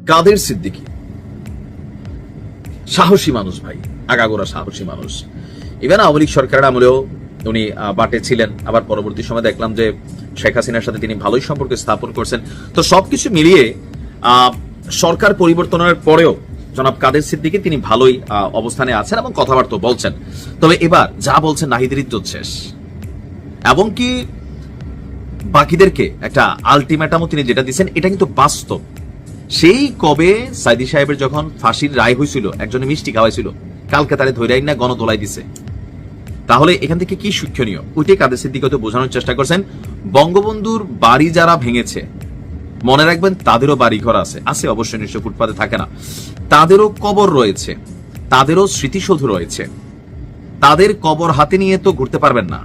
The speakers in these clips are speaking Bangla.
কাদের সিদ্দিকী সাহসী মানুষ ভাই, আগাগোড়া সাহসী মানুষ। ইভেন আওয়ামী লীগ সরকারের আমলেও উনি বাটে ছিলেন, আবার পরবর্তী সময় দেখলাম যে শেখ হাসিনার সাথে তিনি ভালোই সম্পর্ক স্থাপন করছেন। তো সবকিছু মিলিয়ে সরকার পরিবর্তনের পরেও জনাব কাদের সিদ্দিকী তিনি ভালোই অবস্থানে আছেন এবং কথাবার্তা বলছেন। তবে এবার যা বলছেন নাহিদের ইজ্জত শেষ, এবং কি বাকিদেরকে একটা আলটিমেটামও তিনি যেটা দিচ্ছেন এটা কিন্তু বাস্তব। সেই কবে সাইদি সাহেবের যখন ফাঁসির রায় হয়েছিল, একজনে মিষ্টি খাওয়াইছিল, কালকে তারে ধৈরাই না গণতোলাই দিছে। তাহলে এখান থেকে কি শিক্ষণীয় ওইটাই কাদের সিদ্দিকী তো বোঝানোর চেষ্টা করছেন। বঙ্গবন্ধুর বাড়ি যারা ভেঙেছে মনে রাখবেন তাদেরও বাড়ি ঘর আছে, আছে অবশ্যই, নিশ্চয় ফুটপাতে থাকে না, তাদেরও কবর রয়েছে, তাদেরও স্মৃতিসৌধ রয়েছে। তাদের কবর হাতে নিয়ে তো ঘুরতে পারবেন না,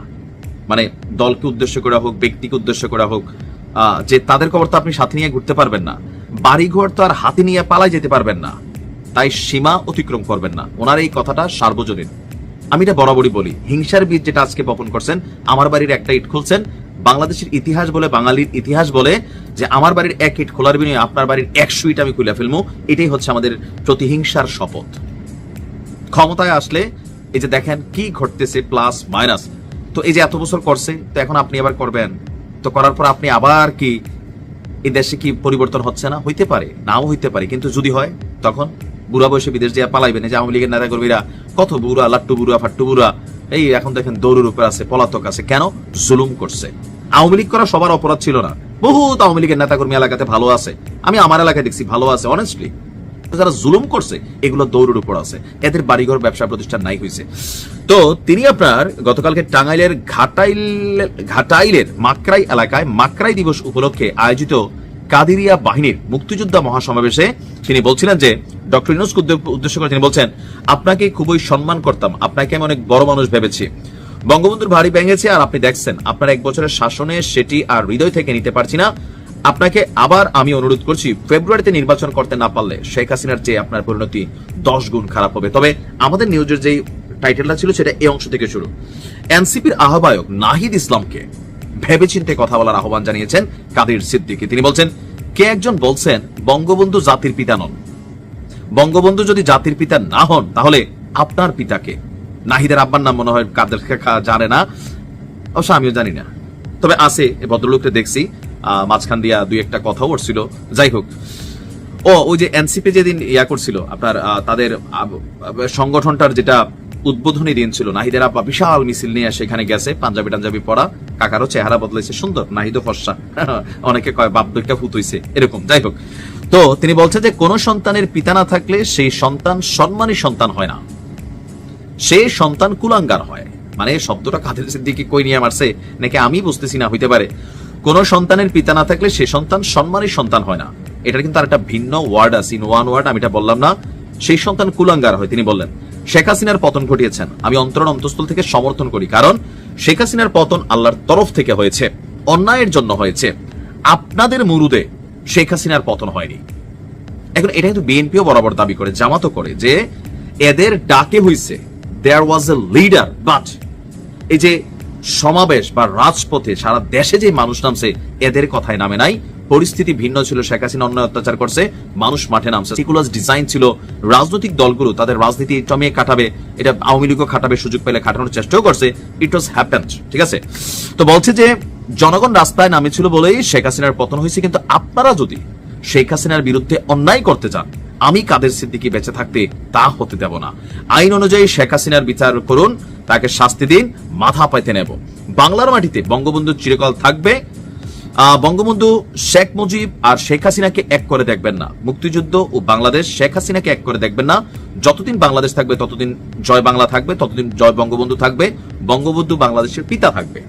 মানে দলকে উদ্দেশ্য করা হোক, ব্যক্তিকে উদ্দেশ্য করা হোক, যে তাদের কবর তো আপনি সাথে নিয়ে ঘুরতে পারবেন না, বাড়িঘর তো আর হাতে নিয়ে পালাই যেতে পারবেন না, তাই সীমা অতিক্রম করবেন না। ওনার এই কথাটা সার্বজনীন। আমি এটা বরাবরই বলি, হিংসার বীজ যেটা আজকে বপন করছেন, আমার বাড়ির একটা ইট খুলছেন, বাংলাদেশের ইতিহাস বলে, বাঙালির ইতিহাস বলে যে আমার বাড়ির এক ইট খোলার বিনিময়ে আপনার বাড়ির 100 ইট আমি খুলে ফেলবো, এটাই হচ্ছে আমাদের প্রতিহিংসার শপথ। ক্ষমতায় আসলে এই যে দেখেন কি ঘটতেছে, প্লাস মাইনাস। তো এই যে এত বছর করছে, তো এখন আপনি আবার করবেন, তো করার পর আপনি আবার কি এই দেশে কি পরিবর্তন হচ্ছে না? হইতে পারে, নাও হইতে পারে, কিন্তু যদি হয় তখন বুড়া বয়সে বিদেশ দিয়ে পালাইবেন। যে আওয়ামী লীগের নেতা কর্মীরা কত বুড়া, লাট্টু বুড়া, ফাট্টু বুড়া, এই এখন দেখেন দৌড়ের উপর আছে, পলাতক আছে, কেন? জুলুম করছে। আওয়ামী লীগ করা সবার অপরাধ ছিল না, বহুত আওয়ামী লীগের নেতা কর্মী এলাকাতে ভালো আছে, আমি আমার এলাকায় দেখছি ভালো আছে, অনেস্টলি। যারা জুলুম করছে এগুলো দৌড়ের উপর আছে, এদের বাড়িঘর ব্যবসা প্রতিষ্ঠান নাই হয়েছে। তো তিনি আপনার গতকালকে টাঙ্গাইলের ঘাটাইলের মাকরাই এলাকায় মাকরাই দিবস উপলক্ষে আয়োজিত কাদিরিয়া বাহিনীর মুক্তিযোদ্ধা মহাসমাবেশে তিনি বলছিলেন যে ডক্টর ইউনূসকে উদ্দেশ্য করে তিনি বলছেন, আপনাকে খুবই সম্মান করতাম, আপনাকে আমি অনেক বড় মানুষ ভেবেছি, বঙ্গবন্ধুর ভারী ভেঙেছে আর আপনি দেখছেন আপনার 1 বছরের শাসনে সেটি আর হৃদয় থেকে নিতে পারছি না। আপনাকে আবার আমি অনুরোধ করছি, ফেব্রুয়ারিতে নির্বাচন করতে না পারলে শেখ হাসিনার চেয়ে আপনার পরিণতি 10 গুণ খারাপ হবে। তবে আমাদের নিউজের যেই টাইটেলটা ছিল সেটা এই অংশ থেকে শুরু। এনসিপির আহ্বায়ক নাহিদ ইসলামকে ভেবেচিন্তে কথা বলার আহ্বান জানিয়েছেন কাদের সিদ্দিকী। তিনি বলছেন, কে একজন বলছেন বঙ্গবন্ধু জাতির পিতা নন, বঙ্গবন্ধু যদি জাতির পিতা না হন তাহলে আপনার পিতাকে। নাহিদের আব্বার নাম মনে হয় কাদের জানে না, অবশ্য আমিও জানি না, তবে আছে ভদ্রলোককে দেখছি, মাঝখান দিয়া 2-1টা কথা উঠছিল। যাই হোক, ওই যে এনসিপি যেদিন ইয়া করছিল আপনার তাদের সংগঠনটার যেটা উদ্বোধনী দিন ছিল, নাহিদের আব্বা বিশাল মিছিল নিয়ে সেখানে গেছে, পাঞ্জাবি টাঞ্জাবি পরা, কাকারও চেহারা বদলাইছে, সুন্দর, নাহিদও ফর্সা, অনেকে কয় বাপ দুইটা ফুট হইছে এরকম। যাই হোক, তো তিনি বলছেন যে কোন সন্তানের পিতা না থাকলে সেই সন্তান সম্মানী সন্তান হয় না, সেই সন্তান কুলাঙ্গার হয়। মানে শব্দটা কাদের সিদ্দিকী কই নিয়ে মারছে নাকি আমি বুঝতেছি না, হইতে পারে। কোন সন্তানের পিতা না থাকলে সে সন্তান সম্মানী সন্তান হয় না, এটার কিন্তু আর একটা ভিন্ন ওয়ার্ড আছে, ইন ওয়ান ওয়ার্ড, আমি এটা বললাম না। সেই সন্তান কুলাঙ্গার হয়। তিনি বললেন, শেখ হাসিনার পতন ঘটিয়েছেন, আমি অন্তরণ অন্তঃস্থল থেকে সমর্থন করি, কারণ শেখ হাসিনার পতন আল্লাহর তরফ থেকে হয়েছে, অন্যায়ের জন্য হয়েছে, আপনাদের মুরুদে শেখ হাসিনার পতন হয়নি। এখন এটা কিন্তু বিএনপিও বরাবর দাবি করে, জামাতও করে, যে এদের ডাকে হইছে, দেয়ার ওয়াজ এ লিডার, বাট এই যে সমাবেশ বা রাজপথে সারা দেশে যে মানুষ নামছে এদের কথায় নামে নাই। পরিস্থিতি ভিন্ন ছিল, শেখ হাসিনা অন্যায় অত্যাচার করছে, মানুষ মাঠে নামছে। সিকুলার ডিজাইন ছিল, রাজনৈতিক দলগুলো তাদের রাজনীতি টমিয়ে কাটাবে, এটা আওয়ামী লীগও খাটাবে, সুযোগ পেলে খাটানোর চেষ্টাও করছে, ইট ওয়াজ হ্যাপেন্ড, ঠিক আছে। তো বলছে যে জনগণ রাস্তায় নামেছিল বলেই শেখ হাসিনার পতন হয়েছে, কিন্তু আপনারা যদি শেখ হাসিনার বিরুদ্ধে অন্যায় করতে চান, আমি কাদের সিদ্দিকী বেঁচে থাকতে তা হতে দেব না। আইন অনুযায়ী শেখ হাসিনার বিচার করুন, তাকে শাস্তি দিন, মাথা পাইতে নেব। বাংলার মাটিতে বঙ্গবন্ধু চিরকাল থাকবে। বঙ্গবন্ধু শেখ মুজিব আর শেখ হাসিনাকে এক করে দেখবেন না, মুক্তিযুদ্ধ ও বাংলাদেশ শেখ হাসিনাকে এক করে দেখবেন না। যতদিন বাংলাদেশ থাকবে ততদিন জয় বাংলা থাকবে, ততদিন জয় বঙ্গবন্ধু থাকবে, বঙ্গবন্ধু বাংলাদেশের পিতা থাকবে।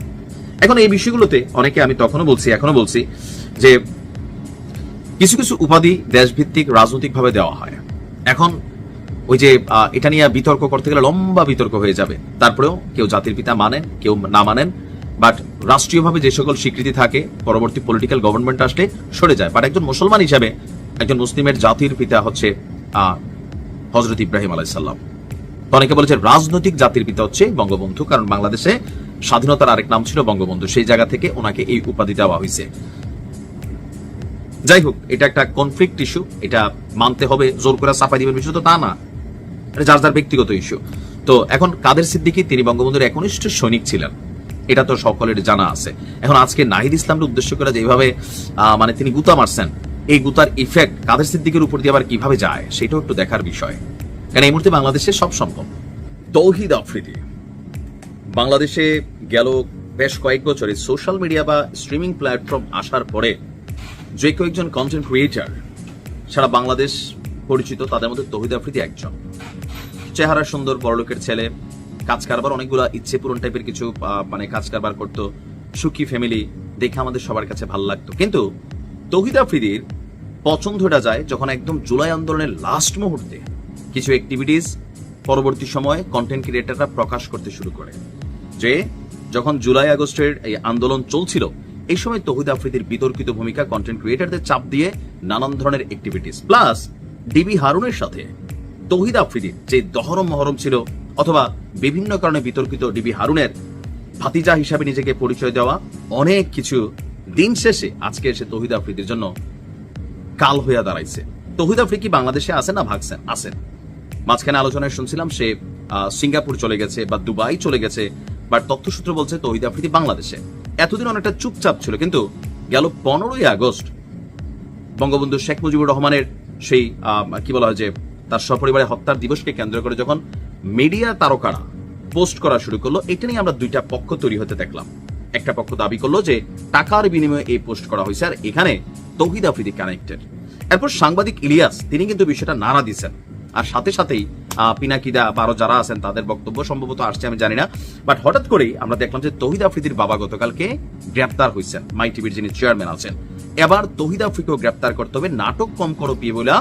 এখন এই বিষয়গুলোতে অনেকে, আমি তখনও বলছি এখনো বলছি, যে কিছু কিছু উপাধি দেশভিত্তিক রাজনৈতিক ভাবে দেওয়া হয়। এখন ওই যে এটা নিয়ে বিতর্ক করতে গেলে লম্বা বিতর্ক হয়ে যাবে, তারপরেও কেউ জাতির পিতা মানেন, কেউ না মানেন, বাট রাষ্ট্রীয়ভাবে যে সকল স্বীকৃতি থাকে পরবর্তী পলিটিক্যাল গভর্নমেন্ট আসলে সরে যায়। বাট একজন মুসলমান হিসাবে একজন মুসলিমের জাতির পিতা হচ্ছে হযরত ইব্রাহিম আলাইহিস সালাম। তো অনেকে বলেছে রাজনৈতিক জাতির পিতা হচ্ছে বঙ্গবন্ধু, কারণ বাংলাদেশে স্বাধীনতার আরেক নাম ছিল বঙ্গবন্ধু, সেই জায়গা থেকে ওনাকে এই উপাধি দেওয়া হয়েছে। যাই হোক, এটা একটা কনফ্লিক্ট ইস্যু, এটা মানতে হবে, জোর করে চাপাই দিবেন বিষয় তো তা না, এটা যার যার ব্যক্তিগত ইস্যু। তো এখন কাদের সিদ্দিকী তিনি বঙ্গবন্ধুর একনিষ্ঠ সৈনিক ছিলেন, এটা তো সকলের জানা আছে। এখন আজকে নাহিদ ইসলামকে উদ্দেশ্য করে যেভাবে মানে তিনি গুতা মারছেন, এই গুতার ইফেক্ট কাদের সিদ্দিকের উপর দিয়ে আবার কিভাবে যায় সেটাও একটু দেখার বিষয়, কারণ এই মুহূর্তে বাংলাদেশে সব সম্ভব। তৌহিদ আফ্রিদি বাংলাদেশে গেল বেশ কয়েক বছরে সোশ্যাল মিডিয়া বা স্ট্রিমিং প্ল্যাটফর্ম আসার পরে যে কয়েকজন কন্টেন্ট ক্রিয়েটার সারা বাংলাদেশ পরিচিত, তাদের মধ্যে তৌহিদ আফ্রিদি একজন। চেহারা সুন্দর, বড়লোকের ছেলে, কাজ কারবার অনেকগুলো ইচ্ছে পূরণ টাইপের কিছু মানে কাজ কারবার করতো, সুখী ফ্যামিলি, দেখে আমাদের সবার কাছে ভালো লাগতো। কিন্তু তৌহিদ আফ্রিদির পছন্দটা যায় যখন একদম জুলাই আন্দোলনের লাস্ট মুহূর্তে কিছু অ্যাক্টিভিটিস পরবর্তী সময়ে কন্টেন্ট ক্রিয়েটাররা প্রকাশ করতে শুরু করে, যে যখন জুলাই আগস্টের এই আন্দোলন চলছিল এই সময় তৌহিদ আফ্রিদির বিতর্কিত ভূমিকা, কন্টেন্ট ক্রিয়েটারদের চাপ দিয়ে নানান ধরনের অ্যাক্টিভিটিস, প্লাস ডিবি হারুনের সাথে তৌহিদ আফ্রিদির যে দহরম মহরম ছিল, অথবা বিভিন্ন কারণে বিতর্কিত ডিবি হারুনের ভাতিজা হিসাবে নিজেকে পরিচয় দেওয়া, অনেক কিছু দিন শেষে আজকে এসে তৌহিদ আফ্রিদির জন্য কাল হইয়া দাঁড়াইছে। তৌহিদ আফ্রিদি কি বাংলাদেশে আসেন না ভাগছেন? আসেন। মাঝখানে আলোচনায় শুনছিলাম সে সিঙ্গাপুর চলে গেছে বা দুবাই চলে গেছে, বাট তথ্যসূত্র বলছে তৌহিদ আফ্রিদি বাংলাদেশে। এতদিন অনেকটা চুপচাপ ছিল, কিন্তু গেল 15ই আগস্ট বঙ্গবন্ধু শেখ মুজিবুর রহমানের সেই কি বলা হয় যে তার সপরিবারে হত্যার দিবসকে কেন্দ্র করে যখন মিডিয়া তারকারা পোস্ট করা শুরু করলো, এটা নিয়ে আমরা দুইটা পক্ষ তৈরি হতে দেখলাম। একটা পক্ষ দাবি করলো যে টাকার বিনিময়ে এই পোস্ট করা হয়েছে আর এখানে তৌহিদ আফ্রিদি কানেক্টেড। এরপর সাংবাদিক ইলিয়াস তিনি কিন্তু বিষয়টা নাড়া দিচ্ছেন, আর সাথে সাথেই পিনাকিদা বা আরো যারা আছেন তাদের বক্তব্য সম্ভবত আসছে, আমি জানি না। বাট হঠাৎ করেই আমরা দেখলাম যে তৌহিদ আফ্রিদির বাবা গতকালকে গ্রেপ্তার হয়েছেন, মাই টিভির যিনি চেয়ারম্যান আছেন। এবার তৌহিদ আফ্রিদিকেও গ্রেপ্তার করতে হবে, নাটক কম করো পিয়ে বলে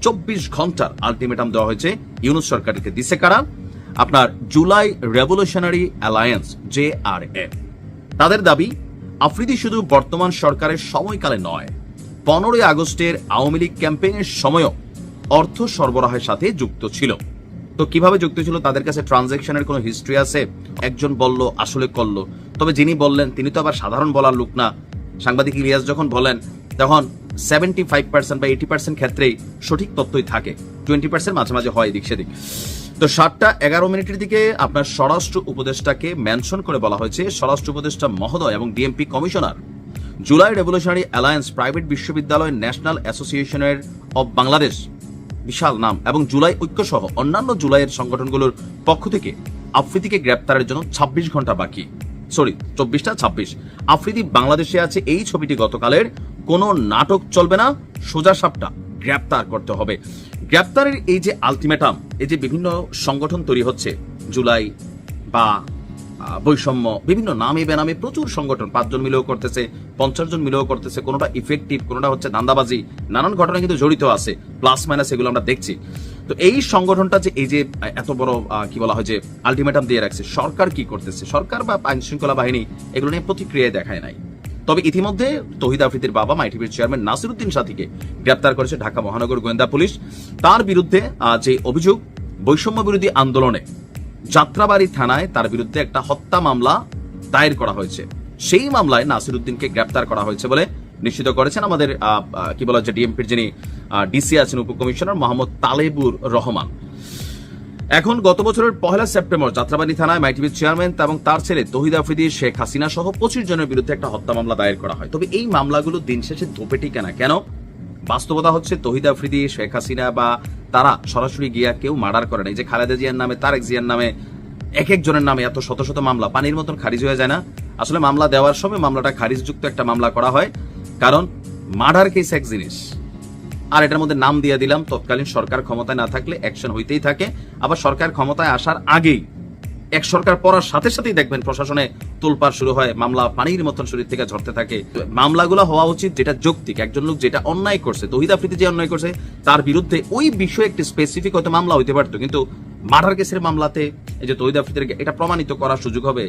24 ঘন্টার আলটিমেটাম দেওয়া হয়েছে ইউনূস সরকারকে। দিছে কারা? আপনার জুলাই রেভলিউশনারি অ্যালায়েন্স JRA। তাদের দাবি আফ্রিদি শুধু বর্তমান সরকারের সময়কালে নয়, 15ই আগস্টের আওয়ামী লীগ ক্যাম্পেইনের সময়ও অর্থ সরবরাহের সাথে যুক্ত ছিল। তো কিভাবে যুক্ত ছিল? তাদের কাছে ট্রানজাকশনের কোনো হিস্ট্রি আছে? একজন বলল, আসলে করলো। তবে যিনি বললেন তিনি তো আবার সাধারণ বলার লোক না। সাংবাদিক ইলিয়াস যখন বলেন তখন 75% বা 80% ক্ষেত্রেই সঠিক তথ্যই থাকে, 20% মাঝে মাঝে হয় এদিক সেদিক। তো 7:11 দিকে আপনার স্বরাষ্ট্র উপদেষ্টাকে মেনশন করে বলা হয়েছে, স্বরাষ্ট্র উপদেষ্টা মহোদয় এবং DMP commissioner July revolutionary alliance private বিশ্ববিদ্যালয় ন্যাশনাল অ্যাসোসিয়েশনের অব বাংলাদেশ, বিশাল নাম, এবং জুলাই ঐক্য সহ অন্যান্য জুলাইয়ের সংগঠনগুলোর পক্ষ থেকে আফ্রিদিকে গ্রেপ্তারের জন্য 26 ঘন্টা বাকি। 26 আফ্রিদি বাংলাদেশে আছে, এই ছবিটি গতকালের, কোনো নাটক চলবে না, সোজা সাপটা গ্রেপ্তার করতে হবে। গ্রেপ্তারের এই যে আলটিমেটাম, এই যে বিভিন্ন সংগঠন তৈরি হচ্ছে, জুলাই বা বৈষম্য, বিভিন্ন নামে বেনামে প্রচুর সংগঠন, 5 জন মিলেও করতেছে, 50 জন মিলেও করতেছে, কোনোটা ইফেক্টিভ, কোনোটা হচ্ছে দান্দাবাজি, নানান ঘটনা কিন্তু জড়িত আছে, প্লাস মাইনাস এগুলো আমরা দেখছি। তো এই সংগঠনটা যে এই যে এত বড় কি বলা হয় যে আলটিমেটাম দিয়ে রাখছে, সরকার কি করতেছে? সরকার বা আইন শৃঙ্খলা বাহিনী এগুলো নিয়ে প্রতিক্রিয়া দেখায় নাই। তবে ইতিমধ্যে তৌহিদ আফ্রিদির বাবা মাই টিভির চেয়ারম্যান নাসিরউদ্দিন সাথীকে গ্রেপ্তার করেছে ঢাকা মহানগর গোয়েন্দা পুলিশ। তার বিরুদ্ধে যে অভিযোগ, বৈষম্য বিরোধী আন্দোলনে যাত্রাবাড়ি থানায় তার বিরুদ্ধে একটা হত্যা মামলা দায়ের করা হয়েছে। সেই মামলায় নাসিরউদ্দিনকে গ্রেপ্তার করা হয়েছে বলে নিশ্চিত করেছেন আমাদের কি বলা হচ্ছে ডিএমপির যিনি ডিসি আছেন, উপকমিশনার মোহাম্মদ তালেবুর রহমান। এখন গত বছরের 1 সেপ্টেম্বর যাত্রাবাড়ি থানায় মাই টিভির চেয়ারম্যান এবং তার ছেলে তৌহিদ আফ্রিদি, শেখ হাসিনা সহ 25 জনের বিরুদ্ধে একটা হত্যা মামলা দায়ের করা হয়। তবে এই মামলাগুলো দিন শেষে ধোপে টিকে না কেন? বাস্তবতা হচ্ছে তৌহিদ আফ্রিদি, শেখ হাসিনা বা তারা সরাসরি গিয়া কেউ মার্ডার করে নাই। যে খালেদা জিয়ার নামে, তারেক জিয়ার নামে, এক একজনের নামে এত শত শত মামলা পানির মতন খারিজ হয়ে যায় না? আসলে মামলা দেওয়ার সময় মামলাটা খারিজযুক্ত একটা মামলা করা হয়, কারণ মার্ডার কেস এক জিনিস, আর এটার মধ্যে নাম দিয়ে দিলাম, তৎকালীন সরকার ক্ষমতায় না থাকলে অ্যাকশন হইতেই থাকে। আবার সরকার ক্ষমতায় আসার আগেই, এক সরকার পড়ার সাথে সাথেই দেখবেন প্রশাসনে তোলপাড় শুরু হয়, মামলা পানির মতন শরীর থেকে ঝরতে থাকে। মামলাগুলো হওয়া উচিত যেটা যৌক্তিক, একজন লোক যেটা অন্যায় করছে, তৌহিদ আফ্রিদি যে অন্যায় করছে তার বিরুদ্ধে ওই বিষয়ে একটি স্পেসিফিক হয়তো মামলা হইতে পারতো, কিন্তু মার্ডার কেসের মামলাতে এই যে তৌহিদ আফ্রিদির এটা প্রমাণিত করার সুযোগ হবে